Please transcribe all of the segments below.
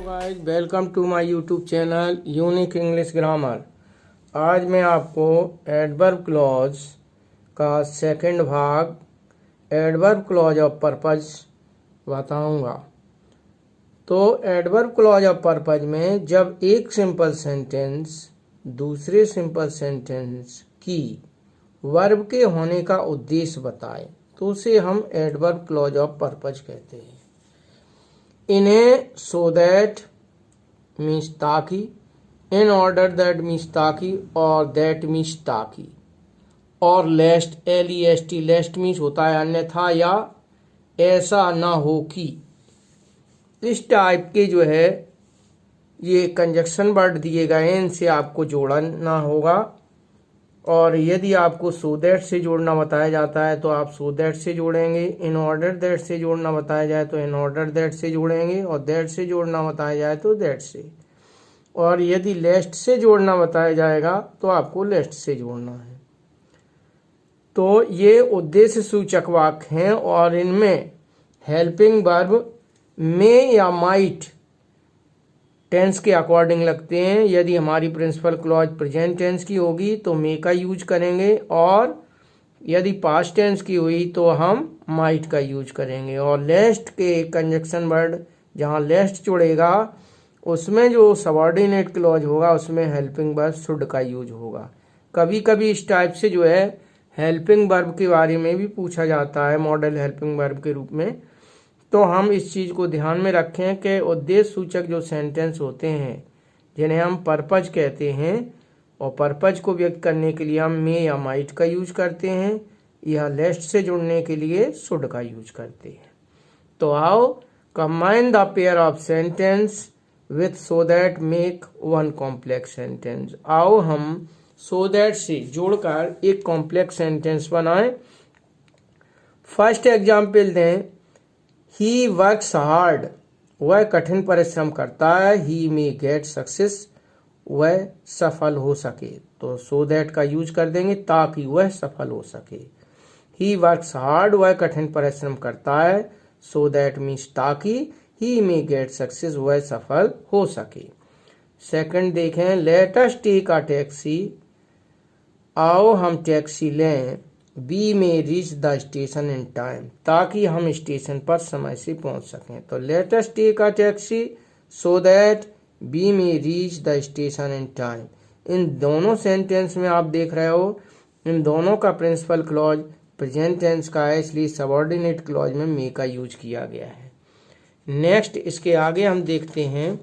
Guys, welcome to my YouTube channel unique English grammar. आज मैं आपको एडवर्ब क्लॉज का सेकंड भाग एडवर्ब क्लॉज ऑफ पर्पज बताऊंगा। तो एडवर्ब क्लॉज ऑफ पर्पज में जब एक सिंपल सेंटेंस दूसरे सिंपल सेंटेंस की वर्ब के होने का उद्देश्य बताए तो उसे हम एडवर्ब क्लॉज ऑफ पर्पज कहते हैं। इन्हें सो दैट मीन्स ताकि, इन ऑर्डर दैट मीन्स ताकि, और दैट मीन्स ताकि, और लेस्ट LEST लेस्ट मीन्स होता है अन्यथा या ऐसा ना हो कि। इस टाइप के जो है ये कंजक्शन वर्ड दिए गए हैं, इनसे आपको जोड़ना होगा। और यदि आपको सो दैट से जोड़ना बताया जाता है तो आप सो दैट से जोड़ेंगे, इन ऑर्डर दैट से जोड़ना बताया जाए तो इन ऑर्डर दैट से जोड़ेंगे, और दैट से जोड़ना बताया जाए तो दैट से, और यदि लेस्ट से जोड़ना बताया जाएगा तो आपको लेस्ट से जोड़ना है। तो ये उद्देश्य सूचक वाक्य हैं और इनमें हेल्पिंग वर्ब में या माइट टेंस के अकॉर्डिंग लगते हैं। यदि हमारी प्रिंसिपल क्लॉज प्रेजेंट टेंस की होगी तो मे का यूज करेंगे, और यदि पास्ट टेंस की हुई तो हम माइट का यूज करेंगे। और लेस्ट के कंजक्शन वर्ड जहां लेस्ट जुड़ेगा उसमें जो सबऑर्डिनेट क्लॉज होगा उसमें हेल्पिंग वर्ब शुड का यूज होगा। कभी कभी इस टाइप से जो है हेल्पिंग वर्ब के बारे में भी पूछा जाता है मॉडल हेल्पिंग वर्ब के रूप में। तो हम इस चीज़ को ध्यान में रखें कि उद्देश्य सूचक जो सेंटेंस होते हैं जिन्हें हम पर्पज कहते हैं, और पर्पज को व्यक्त करने के लिए हम मे या माइट का यूज करते हैं, या लेस्ट से जुड़ने के लिए शुड का यूज करते हैं। तो आओ combine the pair of sentence with so that make one complex sentence. आओ हम सो दैट से जोड़कर एक कॉम्प्लेक्स सेंटेंस बनाएं। फर्स्ट एग्जाम्पल दें, ही वर्क्स हार्ड, वह कठिन परिश्रम करता है, ही मे गेट सक्सेस, वह सफल हो सके। तो सो दैट का यूज कर देंगे ताकि वह सफल हो सके। ही वर्क्स हार्ड, वह कठिन परिश्रम करता है, सो दैट मीन्स ताकि, ही मे गेट सक्सेस, वह सफल हो सके। सेकंड देखें, let us take a taxi, आओ हम टैक्सी लें, we may reach the station in time, ताकि हम स्टेशन पर समय से पहुंच सकें। तो let us take a taxi so that we may reach the station in time. इन दोनों सेंटेंस में आप देख रहे हो इन दोनों का प्रिंसिपल क्लॉज प्रेजेंट टेंस का है, इसलिए सबऑर्डिनेट क्लॉज में मे का यूज किया गया है। नेक्स्ट इसके आगे हम देखते हैं,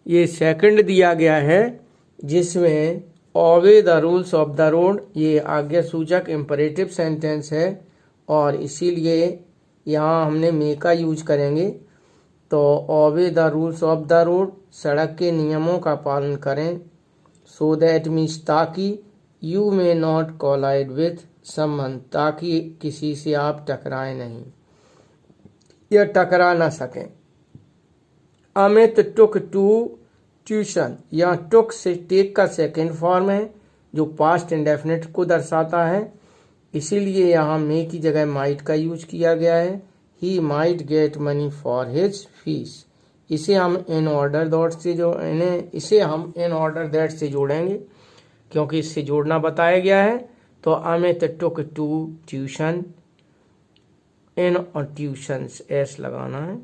ये सेकंड दिया गया है जिसमें ओबे the rules of the road, ये आज्ञा सूचक इम्परेटिव सेंटेंस है और इसीलिए यहाँ हमने मे का यूज करेंगे। तो obey the rules of the road, सड़क के नियमों का पालन करें। सो दैट मीन्स ताकि, you may not collide with someone, ताकि किसी से आप टकराए नहीं या टकरा ना सकें। अमित टुक टू ट्यूशन, यहाँ टुक से टेक का सेकेंड फॉर्म है जो पास्ट इंडेफिनिट को दर्शाता है, इसीलिए यहाँ मे की जगह माइट का यूज किया गया है। He might get money for his fees, इसे हम इन ऑर्डर दैट से इसे हम इन ऑर्डर दैट से जोड़ेंगे क्योंकि इससे जोड़ना बताया गया है। तो अमित टुक टू ट्यूशन, इन और ट्यूशंस एस लगाना है,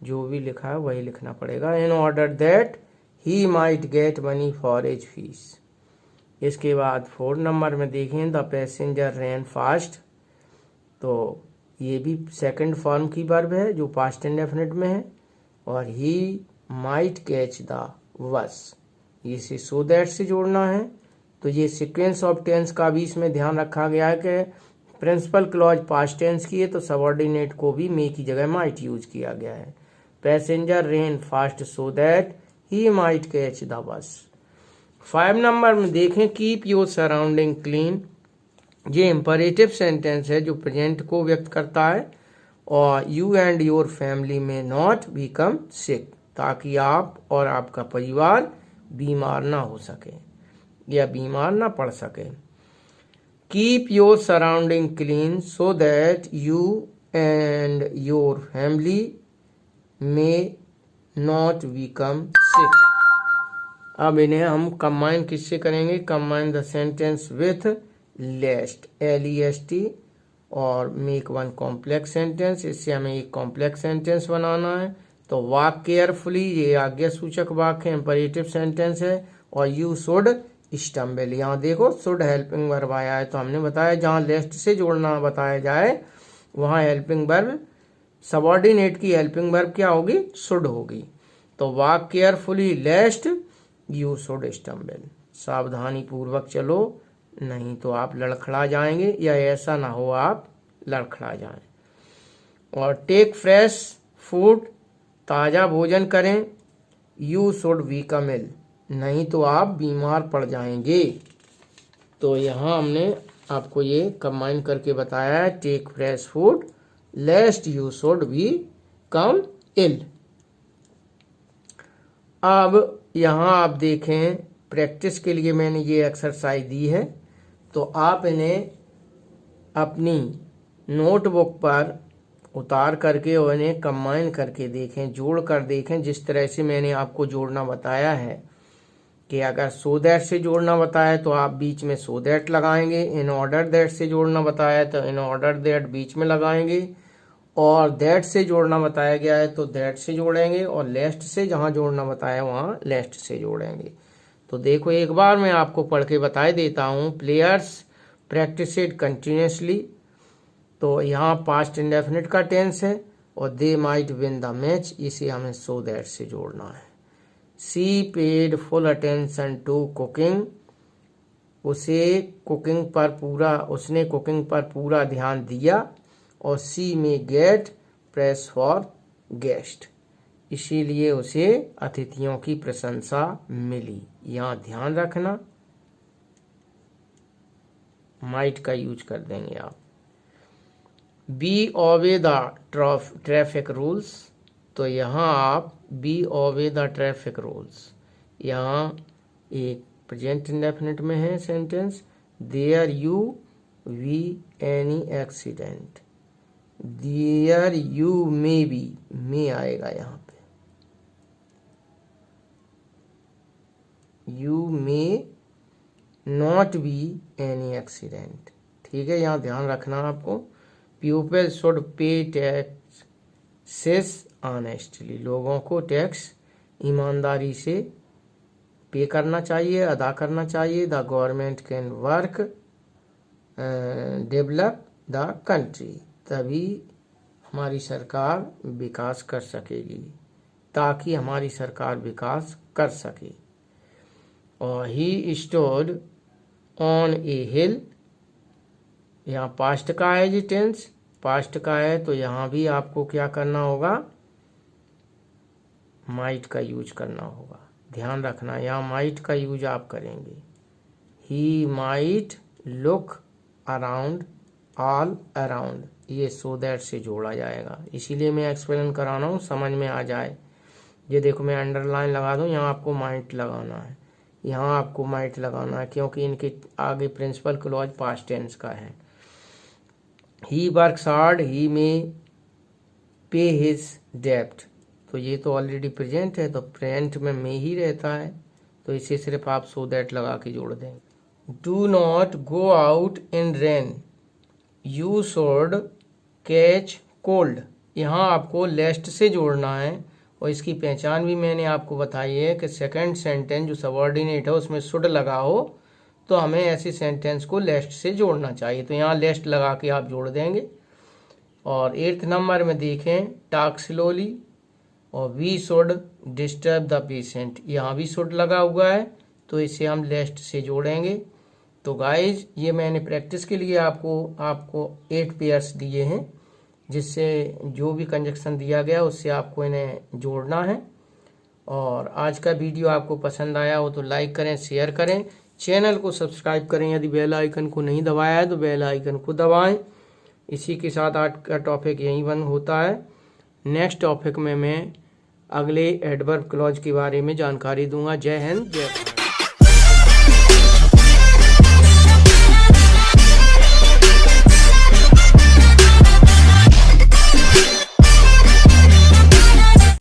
जो भी लिखा है वही लिखना पड़ेगा। In order that he might get money for his fees. इसके बाद 4 नंबर में देखें, द पैसेंजर रैन फास्ट, तो ये भी सेकंड फॉर्म की वर्ब है जो पास्ट इंडेफिनिट में है, और he might catch the bus, इसे सो दैट से जोड़ना है। तो ये सीक्वेंस ऑफ टेंस का भी इसमें ध्यान रखा गया है कि प्रिंसिपल क्लॉज पास्ट टेंस की है तो सबऑर्डिनेट को भी मे की जगह माइट यूज किया गया है। Passenger rain fast so that he might catch the bus. 5 number में देखें, कीप योर सराउंडिंग क्लीन, ये इम्परेटिव सेंटेंस है जो प्रेजेंट को व्यक्त करता है, और यू एंड योर फैमिली में नॉट बिकम सिक, ताकि आप और आपका परिवार बीमार ना हो सके या बीमार ना पड़ सके। Keep your surrounding clean so that you and your family may not become sick. अब इन्हें हम कंबाइन किससे करेंगे? Combine the sentence with lest, LEST, और मेक वन कॉम्प्लेक्स सेंटेंस। इससे हमें एक कॉम्प्लेक्स सेंटेंस बनाना है। तो वॉक केयरफुली, ये आज्ञा सूचक वाक्य इंपरेटिव सेंटेंस है। और यू शुड स्टम्बल, यहाँ देखो शुड हेल्पिंग वर्ब आया है, तो हमने बताया जहाँ लेस्ट से जोड़ना बताया जाए वहाँ हेल्पिंग वर्ब, सबऑर्डिनेट की हेल्पिंग वर्ब क्या होगी? शुड होगी। तो walk carefully लेस्ट you should stumble, सावधानी पूर्वक चलो, नहीं तो आप लड़खड़ा जाएंगे, या ऐसा ना हो आप लड़खड़ा जाएं। और टेक फ्रेश फूड, ताज़ा भोजन करें। यू शुड बिकम इल, नहीं तो आप बीमार पड़ जाएंगे। तो यहाँ हमने आपको ये कंबाइन करके बताया है, take fresh food lest you should become ill. अब यहाँ आप देखें, प्रैक्टिस के लिए मैंने ये एक्सरसाइज दी है, तो आप इन्हें अपनी नोटबुक पर उतार करके और इन्हें कंबाइन करके देखें, जोड़ कर देखें। जिस तरह से मैंने आपको जोड़ना बताया है कि अगर सो दैट से जोड़ना बताया है तो आप बीच में सो दैट लगाएंगे, इन ऑर्डर दैट से जोड़ना बताया है तो इन ऑर्डर दैट बीच में लगाएंगे, और दैट से जोड़ना बताया गया है तो दैट से जोड़ेंगे, और लेस्ट से जहाँ जोड़ना बताया है वहाँ लेस्ट से जोड़ेंगे। तो देखो एक बार मैं आपको पढ़ के बता देता हूँ। प्लेयर्स प्रैक्टिस इट कंटिन्यूसली, तो यहाँ पास्ट इंडेफिनिट का टेंस है, और they might win the match, इसे हमें सो दैट से जोड़ना है। She paid full attention to cooking, उसने कुकिंग पर पूरा ध्यान दिया, और सी में गेट प्रेस फॉर गेस्ट, इसीलिए उसे अतिथियों की प्रशंसा मिली। यहाँ ध्यान रखना, माइट का यूज कर देंगे आप। B obey the traffic rules, तो यहाँ आप B obey the traffic rules, यहाँ एक प्रेजेंट इंडेफिनिट में है sentence. There you we any accident, there you may be, may आएगा यहाँ पे, you may not be any accident, ठीक है, यहाँ ध्यान रखना आपको। People should pay taxes honestly, लोगों को टैक्स ईमानदारी से पे करना चाहिए, अदा करना चाहिए। The government can work develop the country, तभी हमारी सरकार विकास कर सकेगी, ताकि हमारी सरकार विकास कर सके। और ही स्टूड ऑन ए हिल, यहाँ पास्ट का है जी, टेंस पास्ट का है, तो यहाँ भी आपको क्या करना होगा? माइट का यूज करना होगा, ध्यान रखना, यहाँ माइट का यूज आप करेंगे। He might look around, all around, ये सो दैट से जोड़ा जाएगा, इसीलिए मैं एक्सप्लेन करा रहा हूँ, समझ में आ जाए। ये देखो मैं अंडरलाइन लगा दूँ, यहाँ आपको माइट लगाना है, यहाँ आपको माइट लगाना है, क्योंकि इनके आगे प्रिंसिपल क्लॉज पास्ट टेंस का है। ही वर्क्स हार्ड, ही में पे हिज डेब्ट, तो ये तो ऑलरेडी प्रेजेंट है, तो प्रेजेंट में ही रहता है, तो इसे सिर्फ आप सो दैट लगा के जोड़ देंगे। Do not go out in rain, you should catch cold, यहाँ आपको लेस्ट से जोड़ना है, और इसकी पहचान भी मैंने आपको बताई है कि सेकंड सेंटेंस जो सबऑर्डिनेट है उसमें शुड लगा हो, तो हमें ऐसे सेंटेंस को लेस्ट से जोड़ना चाहिए, तो यहाँ लेस्ट लगा के आप जोड़ देंगे। और 8th नंबर में देखें, टॉक स्लोली, और we should disturb the patient, यहाँ भी शुड लगा हुआ है, तो इसे हम लेस्ट से जोड़ेंगे। तो गाइज ये मैंने प्रैक्टिस के लिए आपको 8 पेयर्स दिए हैं, जिससे जो भी कंजक्शन दिया गया उससे आपको इन्हें जोड़ना है। और आज का वीडियो आपको पसंद आया हो तो लाइक करें, शेयर करें, चैनल को सब्सक्राइब करें, यदि बेल आइकन को नहीं दबाया है तो बेल आइकन को दबाएं। इसी के साथ आज का टॉपिक यहीं बंद होता है। नेक्स्ट टॉपिक में मैं अगले एडवर्ब क्लॉज के बारे में जानकारी दूंगा। जय हिंद, जय भारत।